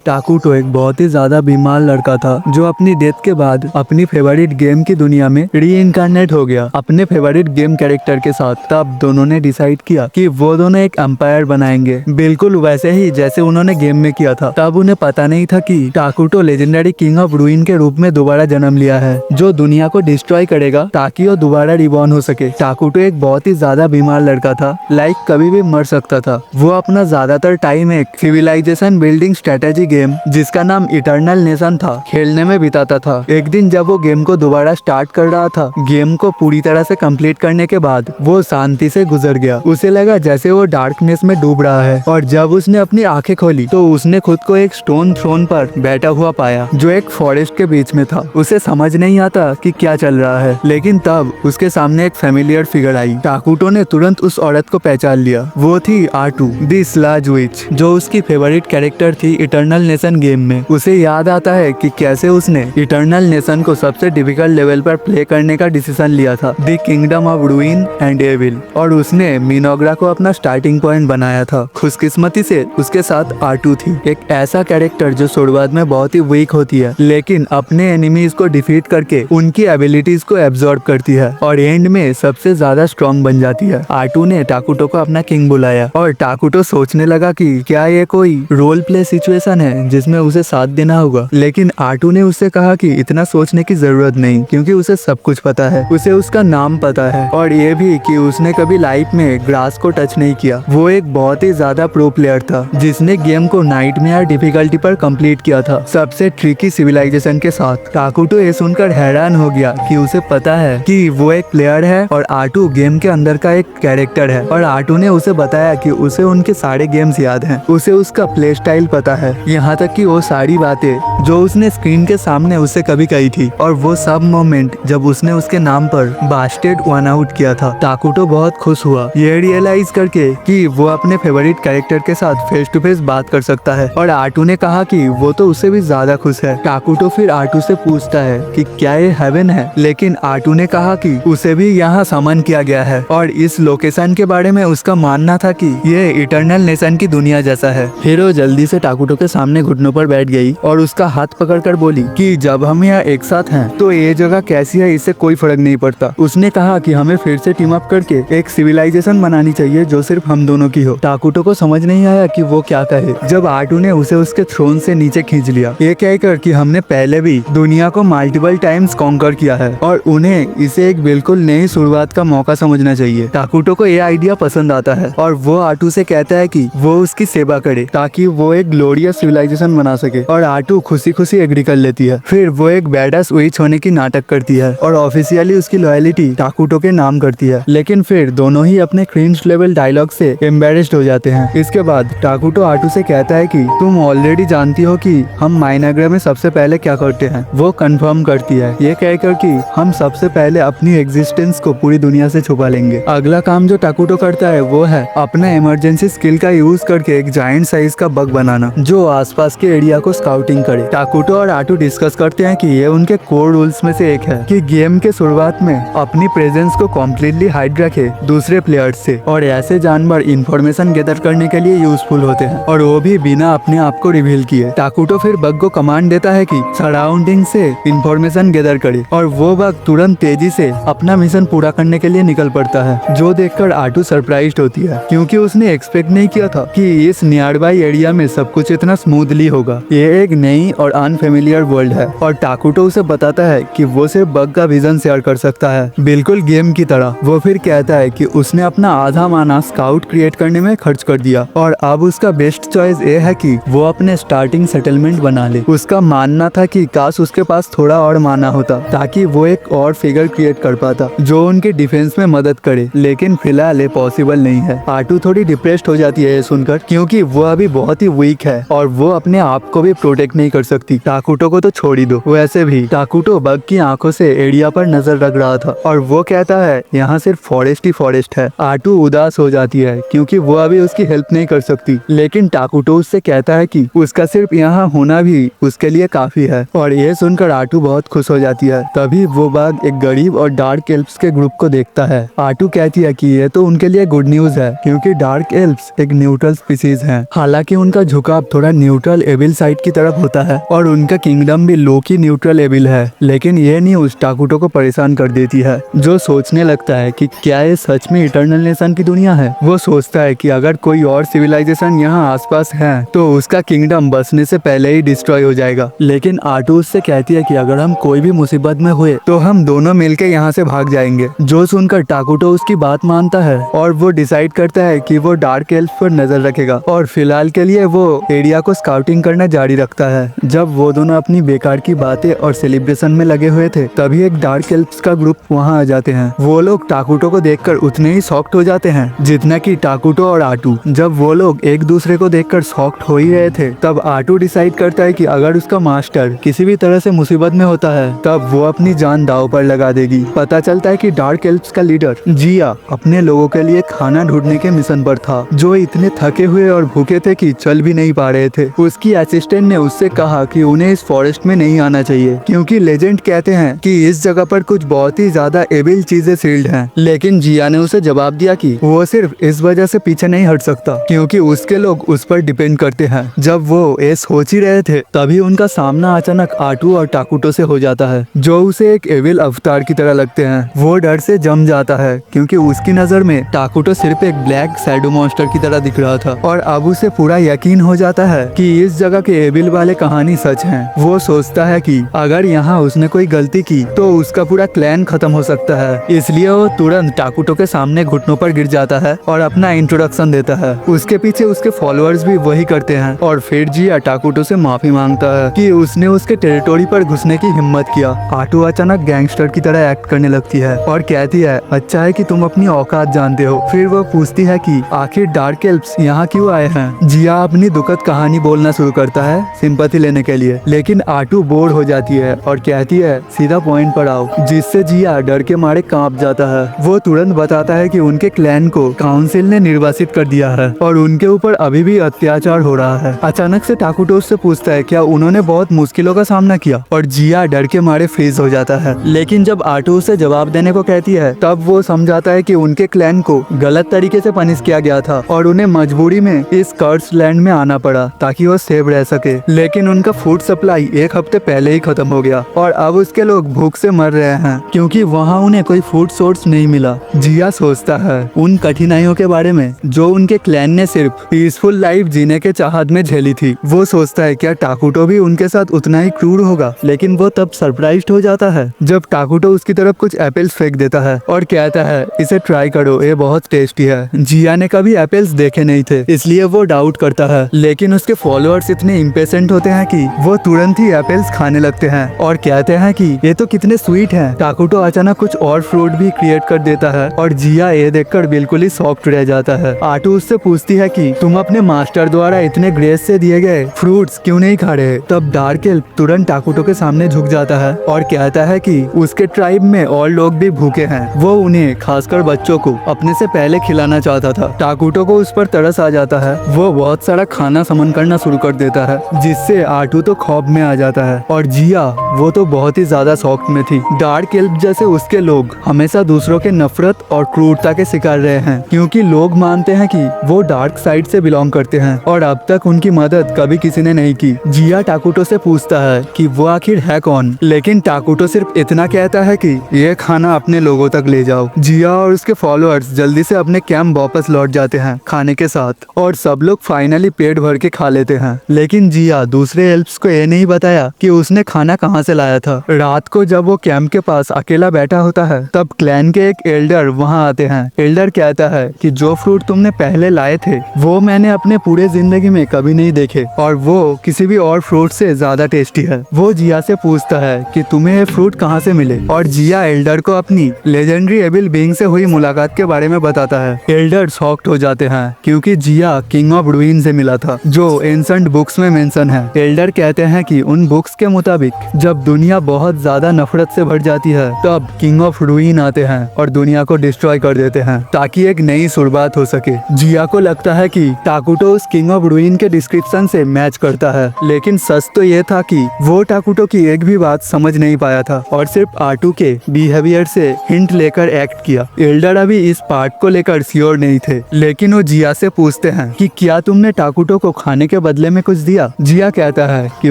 टाकुटो एक बहुत ही ज्यादा बीमार लड़का था जो अपनी डेथ के बाद अपनी फेवरेट गेम की दुनिया में री इनकारनेट हो गया अपने फेवरेट गेम कैरेक्टर के साथ। तब दोनों ने डिसाइड किया कि वो दोनों एक एम्पायर बनाएंगे, बिल्कुल वैसे ही जैसे उन्होंने गेम में किया था। तब उन्हें पता नहीं था कि टाकुटो लेजेंडरी किंग ऑफ रुइन के रूप में दोबारा जन्म लिया है, जो दुनिया को डिस्ट्रॉय करेगा ताकि वो दोबारा रिबॉर्न हो सके। टाकुटो एक बहुत ही ज्यादा बीमार लड़का था, लाइक कभी भी मर सकता था। वो अपना ज्यादातर टाइम एक सिविलाइजेशन बिल्डिंग स्ट्रेटेजी गेम जिसका नाम इटर्नल नेशन था खेलने में बिताता था। एक दिन जब वो गेम को दोबारा स्टार्ट कर रहा था, गेम को पूरी तरह से कंप्लीट करने के बाद वो शांति से गुजर गया। उसे लगा जैसे वो डार्कनेस में डूब रहा है, और जब उसने अपनी आंखें खोली तो उसने खुद को एक स्टोन थ्रोन पर बैठा हुआ पाया जो एक फॉरेस्ट के बीच में था। उसे समझ नहीं आता कि क्या चल रहा है, लेकिन तब उसके सामने एक फेमिलियर फिगर आई। टाकुटो ने तुरंत उस औरत को पहचान लिया। वो थी आटू द स्लाज विच, जो उसकी फेवरेट कैरेक्टर थी इटर्नल नेशन गेम में। उसे याद आता है कि कैसे उसने इटर्नल नेशन को सबसे डिफिकल्ट लेवल पर प्ले करने का डिसीजन लिया था, the kingdom of ruin and evil, और उसने मिनोग्रा को अपना स्टार्टिंग पॉइंट बनाया था। खुशकिस्मती से उसके साथ आटू थी, एक ऐसा कैरेक्टर जो शुरुआत में बहुत ही वीक होती है लेकिन अपने एनिमीज को डिफीट करके उनकी एबिलिटीज को एब्जॉर्ब करती है और एंड में सबसे ज्यादा स्ट्रॉन्ग बन जाती है। आटू ने टाकुटो को अपना किंग बुलाया और टाकुटो सोचने लगा कि क्या ये कोई रोल प्ले सिचुएशन है जिसमें उसे साथ देना होगा, लेकिन आटू ने उससे कहा कि इतना सोचने की जरूरत नहीं, क्योंकि उसे सब कुछ पता है। उसे उसका नाम पता है और ये भी कि उसने कभी लाइफ में ग्रास को टच नहीं किया। वो एक बहुत ही ज्यादा प्रो प्लेयर था जिसने गेम को नाइटमेयर डिफिकल्टी पर कंप्लीट किया था, सबसे ट्रिकी सिविलाइजेशन के साथ। टाकुटो ये सुनकर हैरान हो गया कि उसे पता है कि वो एक प्लेयर है और आटू गेम के अंदर का एक कैरेक्टर है। और आटू ने उसे बताया कि उसे उनके सारे गेम्स याद हैं, उसे उसका प्ले स्टाइल पता है, यहाँ तक कि वो सारी बातें जो उसने स्क्रीन के सामने उससे कभी कही थी, और वो सब मोमेंट जब उसने उसके नाम पर बास्टेड वन आउट किया था। टाकुटो बहुत खुश हुआ ये रियलाइज करके कि वो अपने फेवरेट कैरेक्टर के साथ फेस टू फेस बात कर सकता है, और आटू ने कहा कि वो तो उससे भी ज्यादा खुश है। टाकुटो फिर आटू से पूछता है कि क्या ये हेवन है, लेकिन आटू ने कहा कि उसे भी यहाँ समन किया गया है और इस लोकेशन के बारे में उसका मानना था कि ये इटर्नल नेशन की दुनिया जैसा है। फिर वो जल्दी से टाकुटो के सामने घुटनों पर बैठ गई और उसका हाथ पकड़कर बोली कि जब हम यहाँ एक साथ हैं तो ये जगह कैसी है इससे कोई फर्क नहीं पड़ता। उसने कहा कि हमें फिर से टीम अप करके एक सिविलाइजेशन बनानी चाहिए जो सिर्फ हम दोनों की हो। टाकुटो को समझ नहीं आया कि वो क्या कहे जब आटू ने उसे उसके थ्रोन से नीचे खींच लिया, ये कहकर कि हमने पहले भी दुनिया को मल्टीपल टाइम्स कॉन्कर किया है और उन्हें इसे एक बिल्कुल नई शुरुआत का मौका समझना चाहिए। टाकुटो को ये आइडिया पसंद आता है और वो आटू से कहता है कि वो उसकी सेवा करे ताकि वो एक ग्लोरियस सिविलाइजेशन बना सके, और आटू खुशी खुशी एग्री कर लेती है। फिर वो एक बैडास विच होने की नाटक करती है और ऑफिशियली उसकी लॉयलिटी टाकुटो के नाम करती है, लेकिन फिर दोनों ही अपने क्रिंज लेवल डायलॉग से एम्बेरेस्ड हो जाते हैं। इसके बाद टाकुटो आटू से कहता है कि तुम ऑलरेडी जानती हो कि हम माइनाग्रा में सबसे पहले क्या करते हैं। वो कंफर्म करती है ये कहकर कि हम सबसे पहले अपनी एग्जिस्टेंस को पूरी दुनिया से छुपा लेंगे। अगला काम जो टाकुटो करता है वो है अपना इमरजेंसी स्किल का यूज करके एक जायंट साइज का बग बनाना जो आसपास के एरिया को स्काउटिंग करे। टाकुटो और आटू डिस्कस करते हैं कि ये उनके कोर रूल्स में से एक है कि गेम के शुरुआत में अपनी प्रेजेंस को कम्प्लीटली हाइड रखे दूसरे प्लेयर्स से, और ऐसे जानवर इंफॉर्मेशन गैदर करने के लिए यूजफुल होते हैं और वो भी बिना अपने आप को रिवील किए। टाकुटो फिर बग को कमांड देता है कि सराउंडिंग से इंफॉर्मेशन गैदर करे और वो बग तुरंत तेजी से अपना मिशन पूरा करने के लिए निकल पड़ता है, जो देखकर आटू सरप्राइज्ड होती है क्योंकि उसने एक्सपेक्ट नहीं किया था कि इस नियर बाई एरिया में सब कुछ इतना स्मूथली होगा। ये एक नई और अनफेमिलियर वर्ल्ड है और टाकुटो उसे बताता है कि वो सिर्फ बग का विजन शेयर कर सकता है, बिल्कुल गेम की तरह। वो फिर कहता है कि उसने अपना आधा माना स्काउट क्रिएट करने में खर्च कर दिया और अब उसका बेस्ट चॉइस ये है कि वो अपने स्टार्टिंग सेटलमेंट बना ले। उसका मानना था कि काश उसके पास थोड़ा और माना होता ताकि वो एक और फिगर क्रिएट कर पाता जो उनके डिफेंस में मदद करे, लेकिन फिलहाल ये पॉसिबल नहीं है। आटू थोड़ी डिप्रेस्ड हो जाती है ये सुनकर क्योंकि वो अभी बहुत ही वीक है और वो अपने आप को भी प्रोटेक्ट नहीं कर सकती। टाकुटो को तो छोड़ ही दो। वैसे भी टाकुटो बग की आंखों से एरिया पर नजर रख रहा था और वो कहता है यहाँ सिर्फ फॉरेस्ट ही फॉरेस्ट है। आटू उदास हो जाती है क्योंकि वो अभी उसकी हेल्प नहीं कर सकती, लेकिन टाकुटो उससे कहता है कि उसका सिर्फ यहाँ होना भी उसके लिए काफी है, और ये सुनकर आटू बहुत खुश हो जाती है। तभी वो बाग एक गरीब और डार्क एल्फ्स के ग्रुप को देखता है। आटू कहती है कि ये तो उनके लिए गुड न्यूज है क्योंकि डार्क एल्फ्स एक न्यूट्रल स्पीसीज हैं, हालांकि उनका झुकाव थोड़ा न्यूट्रल एविल साइड की तरफ होता है और उनका किंगडम भी लो की न्यूट्रल एविल है। लेकिन यह न्यूज टाकुटो को परेशान कर देती है, जो सोचने लगता है कि क्या ये सच में इटर्नल नेशन की दुनिया है। वो सोचता है कि अगर कोई और सिविलाइजेशन यहाँ आसपास है तो उसका किंगडम बसने से पहले ही डिस्ट्रॉय हो जाएगा। लेकिन आटू उससे कहती है कि अगर हम कोई भी मुसीबत में हुए तो हम दोनों मिलकर यहाँ से भाग जाएंगे। जो सुनकर टाकुटो उसकी बात मानता है और वो डिसाइड करता है कि वो डार्क एल्फ पर नजर रखेगा और फिलहाल के लिए वो एरिया को स्काउटिंग करना जारी रखता है। जब वो दोनों अपनी बेकार की बातें और सेलिब्रेशन में लगे हुए थे तभी एक डार्क एल्फ्स का ग्रुप वहाँ आ जाते हैं। वो लोग टाकुटो को देखकर उतने ही शॉक्ड हो जाते हैं जितना कि टाकुटो और आटू। जब वो लोग एक दूसरे को देखकर शॉक्ड हो ही रहे थे तब आटू डिसाइड करता है कि अगर उसका मास्टर किसी भी तरह से मुसीबत में होता है तब वो अपनी जान दांव पर लगा देगी। पता चलता है कि डार्क एल्फ्स का लीडर जिया अपने लोगों के लिए खाना ढूंढने के मिशन पर था, जो इतने थके हुए और भूखे थे कि चल भी नहीं पा रहे थे। उसकी असिस्टेंट ने उससे कहा कि उन्हें इस फॉरेस्ट में नहीं आना चाहिए क्योंकि लेजेंड कहते हैं कि इस जगह पर कुछ बहुत ही ज्यादा एविल चीजें सील्ड हैं। लेकिन जिया ने उसे जवाब दिया कि वो सिर्फ इस वजह से पीछे नहीं हट सकता क्योंकि उसके लोग उस पर डिपेंड करते हैं। जब वो ये सोच ही रहे थे तभी उनका सामना अचानक आटू और टाकुटो से हो जाता है, जो उसे एक एविल अवतार की तरह लगते हैं। वो डर से जम जाता है क्योंकि उसकी नजर में टाकुटो सिर्फ एक ब्लैक शैडो मॉन्स्टर की तरह दिख रहा था और अब उसे पूरा यकीन हो जाता है कि इस जगह के एविल वाले कहानी सच है। वो सोचता है कि अगर यहाँ उसने कोई गलती की तो उसका पूरा क्लैन खत्म हो सकता है, इसलिए वो तुरंत टाकुटो के सामने घुटनों पर गिर जाता है और अपना इंट्रोडक्शन देता है। उसके पीछे उसके फॉलोअर्स भी वही करते हैं और फिर जिया टाकुटो से माफी मांगता है कि उसने उसके टेरिटोरी पर घुसने की हिम्मत किया। आटू अचानक गैंगस्टर की तरह एक्ट करने लगती है और कहती है अच्छा है कि तुम अपनी औकात जानते हो। फिर वो पूछती है कि आखिर डार्क एल्फ्स यहाँ क्यों आए हैं। जिया अपनी दुखद कहानी बोलना शुरू करता है सिंपैथी लेने के लिए, लेकिन आटू बोर हो जाती है और कहती है सीधा पॉइंट पर आओ, जिससे जिया डर के मारे कांप जाता है। वो तुरंत बताता है कि उनके क्लैन को काउंसिल ने निर्वासित कर दिया है और उनके ऊपर अभी भी अत्याचार हो रहा है। अचानक से टाकुटो उससे पूछता है क्या उन्होंने बहुत मुश्किलों का सामना किया और जिया डर के मारे फ्रीज हो जाता है। लेकिन जब आटू उसे जवाब देने को कहती है तब वो समझाता है कि उनके क्लैन को गलत तरीके से पनिश किया गया था और उन्हें मजबूरी में इस कर्स लैंड में आना पड़ा ताकि वो सेफ रह सके। लेकिन उनका फूड सप्लाई एक हफ्ते पहले ही खत्म हो गया और अब उसके लोग भूख से मर रहे हैं क्योंकि वहाँ उन्हें कोई फूड सोर्स नहीं मिला। जिया सोचता है उन कठिनाइयों के बारे में जो उनके क्लैन ने सिर्फ पीसफुल लाइफ जीने के चाहत में झेली थी। वो सोचता है क्या टाकुटो भी उनके साथ उतना ही क्रूर होगा, लेकिन वो तब सरप्राइज्ड हो जाता है जब टाकुटो उसकी तरफ कुछ एप्पल्स फेंक देता है और कहता है इसे ट्राई करो, ये बहुत टेस्टी है। जिया ने कभी एप्पल्स देखे नहीं थे इसलिए वो डाउट करता है, लेकिन उसके फॉलोअर्स इतने इम्पेशेंट होते हैं कि वो तुरंत ही एप्पल्स खाने लगते हैं और कहते हैं कि ये तो कितने स्वीट हैं। टाकुटो अचानक कुछ और फ्रूट भी क्रिएट कर देता है और जिया ये देखकर बिल्कुल ही शॉक्ड रह जाता है। आटू उससे पूछती है कि तुम अपने मास्टर द्वारा इतने ग्रेस से दिए गए फ्रूट्स क्यों नहीं खा रहे। तब डार्क एल्फ तुरंत टाकुटो के सामने झुक जाता है और कहता है कि उसके ट्राइब में और लोग भी भूखे हैं, वो उन्हें खासकर बच्चों को अपने से पहले खिलाना चाहता था। टाकुटो को उस पर तरस आ जाता है, वो बहुत सारा खाना समन करना शुरू कर देता है जिससे आटू तो खौफ में आ जाता है और जिया वो तो बहुत ही ज्यादा शॉक में थी। डार्क एल्फ जैसे उसके लोग हमेशा दूसरों के नफरत और क्रूरता के शिकार रहे हैं क्योंकि लोग मानते हैं कि वो डार्क साइड से बिलोंग करते हैं और अब तक उनकी मदद कभी किसी ने नहीं की। जिया टाकुटो से पूछता है कि वो आखिर है कौन, लेकिन टाकुटो सिर्फ इतना कहता है कि ये खाना अपने लोगों तक ले जाओ। जिया और उसके फॉलोअर्स जल्दी से अपने कैंप वापस लौट जाते हैं खाने के साथ और सब लोग फाइनली पेट भर के खा लेते हैं। लेकिन जिया दूसरे एल्फ्स को ये नहीं बताया कि उसने खाना कहाँ से लाया था। रात को जब वो कैंप के पास अकेला बैठा होता है तब क्लैन के एक एल्डर वहाँ आते हैं। एल्डर कहता है कि जो फ्रूट तुमने पहले लाए थे वो मैंने अपने पूरे जिंदगी में कभी नहीं देखे और वो किसी भी और फ्रूट से ज्यादा टेस्टी है। वो जिया से पूछता है कि तुम्हें ये फ्रूट कहाँ से मिले और जिया एल्डर को अपनी लेजेंडरी एविल बीइंग से हुई मुलाकात के बारे में बताता है। एल्डर शॉक्ड हो जाते हैं क्योंकि जिया किंग ऑफ रूइन से मिला था जो एंसेंट बुक्स में मेंशन है। एल्डर कहते हैं कि उन बुक्स के मुताबिक जब दुनिया बहुत ज्यादा नफरत से भर जाती है तब किंग ऑफ रूइन आते हैं और दुनिया को डिस्ट्रॉय कर देते हैं ताकि एक नई शुरुआत हो सके। जिया को लगता है कि टाकुटो उस किंग ऑफ रूइन के डिस्क्रिप्शन से मैच करता है, लेकिन सच तो ये था कि वो टाकुटो की एक भी बात समझ नहीं पाया था और सिर्फ आटू के बिहेवियर से हिंट लेकर एक्ट किया। एल्डर अभी इस पार्ट को लेकर श्योर नहीं थे, लेकिन वो जिया से पूछते हैं कि क्या तुमने टाकुटो को खाने के बदले में कुछ दिया? जिया कहता है कि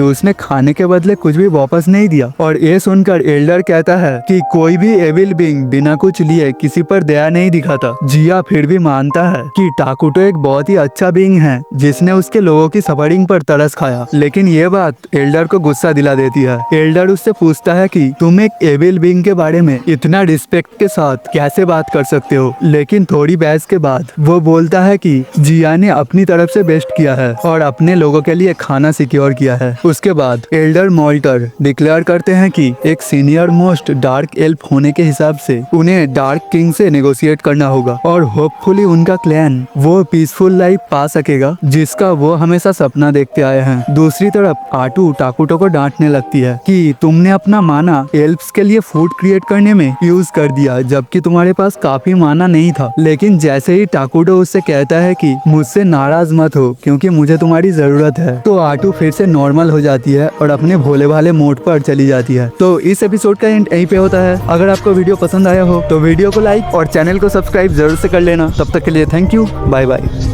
उसने खाने के बदले कुछ भी वापस नहीं दिया। और ये सुनकर एल्डर कहता है कि कोई भी एविल बीइंग बिना कुछ लिए किसी पर दया नहीं दिखाता। जिया फिर भी मानता है कि टाकुटो एक बहुत ही अच्छा बीइंग है जिसने उसके लोगों की सफरिंग पर तरस खाया। लेकिन ये बात एल्डर को गुस्सा दिला देती है। एल्डर उससे पूछता है कि तुम एक एविल बीइंग के बारे में इतना रिस्पेक्ट के साथ कैसे बात कर सकते हो। लेकिन थोड़ी बहस के बाद वो बोलता है कि जिया ने अपनी तरफ से बेस्ट किया है और अपने लोगों के लिए खाना सिक्योर किया है। उसके बाद एल्डर मोल्टर डिक्लेयर करते हैं कि एक सीनियर मोस्ट डार्क एल्फ होने के हिसाब से उन्हें डार्क किंग से नेगोशिएट करना होगा और होपफुली उनका क्लैन वो पीसफुल लाइफ पा सकेगा जिसका वो हमेशा सपना देखते आए हैं। दूसरी तरफ आटू टाकुटो को डांटने लगती है कि तुमने अपना माना एल्फ्स के लिए फूड क्रिएट करने में यूज कर दिया जबकि तुम्हारे पास काफी माना नहीं था। लेकिन जैसे ही टाकुटो उससे कहता है कि मुझसे नाराज मत हो क्योंकि मुझे तुम्हारी जरूरत है, तो आटू फिर से नॉर्मल हो जाती है और अपने भोले भाले मोड पर चली जाती है। तो इस एपिसोड का एंड यहीं पे होता है। अगर आपको वीडियो पसंद आया हो तो वीडियो को लाइक और चैनल को सब्सक्राइब जरूर से कर लेना। तब तक के लिए थैंक यू, बाय बाय।